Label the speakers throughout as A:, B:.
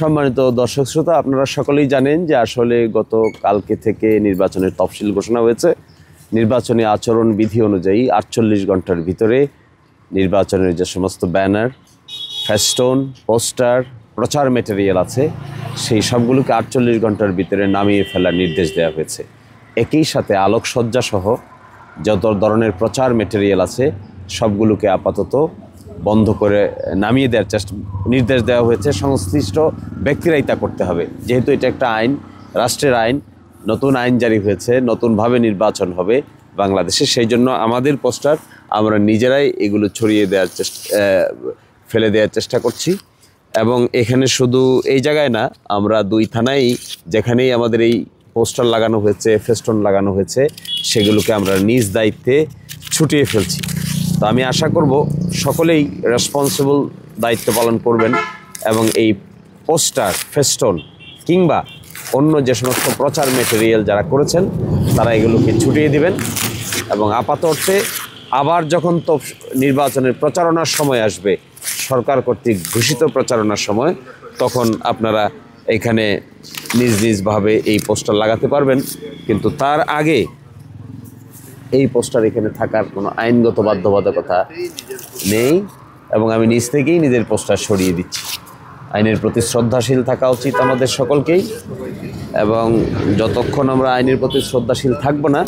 A: সম্মানিত দর্শক শ্রোতা, আপনারা সকলেই জানেন যে আসলে গত কালকে থেকে নির্বাচনের তফসিল ঘোষণা হয়েছে। নির্বাচনী আচরণ বিধি অনুযায়ী ৪৮ ঘন্টার ভিতরে নির্বাচনের যে সমস্ত ব্যানার, ফেস্টন, পোস্টার, প্রচার ম্যাটেরিয়াল আছে সেই সবগুলোকে ৪৮ ঘন্টার ভিতরে নামিয়ে ফেলার নির্দেশ দেওয়া হয়েছে। একই সাথে আলোকসজ্জা সহ যত ধরনের প্রচার ম্যাটেরিয়াল আছে সবগুলোকে আপাতত বন্ধ করে নামিয়ে দেওয়ার নির্দেশ দেওয়া হয়েছে। সংশ্লিষ্ট ব্যক্তিরাই তা করতে হবে, যেহেতু এটা একটা আইন, রাষ্ট্রের আইন, নতুন আইন জারি হয়েছে, নতুনভাবে নির্বাচন হবে বাংলাদেশে। সেই জন্য আমাদের পোস্টার আমরা নিজেরাই এগুলো ছড়িয়ে দেওয়ার ফেলে দেওয়ার চেষ্টা করছি। এবং এখানে শুধু এই জায়গায় না, আমরা ২ থানায় যেখানেই আমাদের এই পোস্টার লাগানো হয়েছে, ফেস্টন লাগানো হয়েছে, সেগুলোকে আমরা নিজ দায়িত্বে ছুটিয়ে ফেলছি। তো আমি আশা করব সকলেই রেসপন্সিবল দায়িত্ব পালন করবেন এবং এই পোস্টার, ফেস্টন কিংবা অন্য যে সমস্ত প্রচার ম্যাটেরিয়াল যারা করেছেন তারা এগুলোকে ছুটিয়ে দিবেন। এবং আপাত অর্থে আবার যখন তো নির্বাচনের প্রচারণার সময় আসবে, সরকার কর্তৃক ঘোষিত প্রচারণার সময়, তখন আপনারা এখানে নিজ নিজভাবে এই পোস্টার লাগাতে পারবেন। কিন্তু তার আগে এই পোস্টার এখানে থাকার কোনো আইনগত বাধ্যবাধকতা নেই এবং আমি নিজ থেকেই নিজের পোস্টার সরিয়ে দিচ্ছি। আইনের প্রতি শ্রদ্ধাশীল থাকা উচিত আমাদের সকলকেই, এবং যতক্ষণ আমরা আইনের প্রতি শ্রদ্ধাশীল থাকব না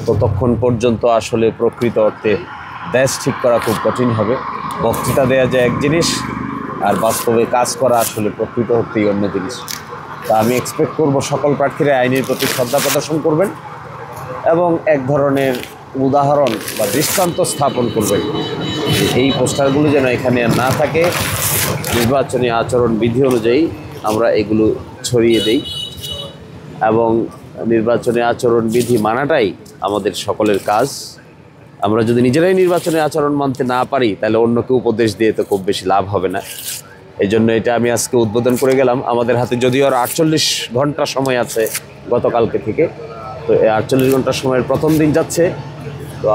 A: ততক্ষণ পর্যন্ত আসলে প্রকৃত অর্থে দেশ ঠিক করা খুব কঠিন হবে। বক্তৃতা দেওয়া যায় এক জিনিস, আর বাস্তবে কাজ করা আসলে প্রকৃত অর্থেই অন্য জিনিস। তা আমি এক্সপেক্ট করব সকল প্রার্থীরা আইনের প্রতি শ্রদ্ধা প্রদর্শন করবেন এবং এক ধরনের উদাহরণ বা দৃষ্টান্ত স্থাপন করবেন। এই পোস্টারগুলো যেন এখানে না থাকে, নির্বাচনী আচরণ বিধি অনুযায়ী আমরা এগুলো ছড়িয়ে দেই এবং নির্বাচনী আচরণ বিধি মানাটাই আমাদের সকলের কাজ। আমরা যদি নিজেরাই নির্বাচনী আচরণ মানতে না পারি তাহলে অন্যকে উপদেশ দিয়ে তো খুব বেশি লাভ হবে না। এই জন্য এটা আমি আজকে উদ্বোধন করে গেলাম। আমাদের হাতে যদিও আর ৪৮ ঘন্টা সময় আছে গতকালকে থেকে, তো এই ৪৮ ঘন্টার সময়ের প্রথম দিন যাচ্ছে। তো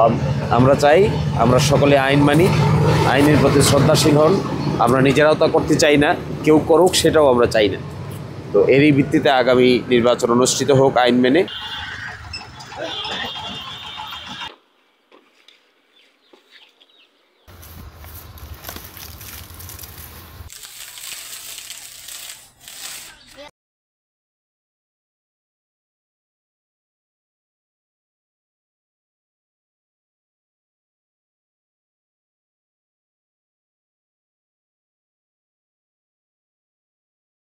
A: আমরা চাই আমরা সকলে আইন মানি, আইনের প্রতি শ্রদ্ধাশীল হন। আমরা নিজেরাও তা করতে চাই না, কেউ করুক সেটাও আমরা চাই না। তো এরই ভিত্তিতে আগামী নির্বাচন অনুষ্ঠিত হোক আইন মেনে।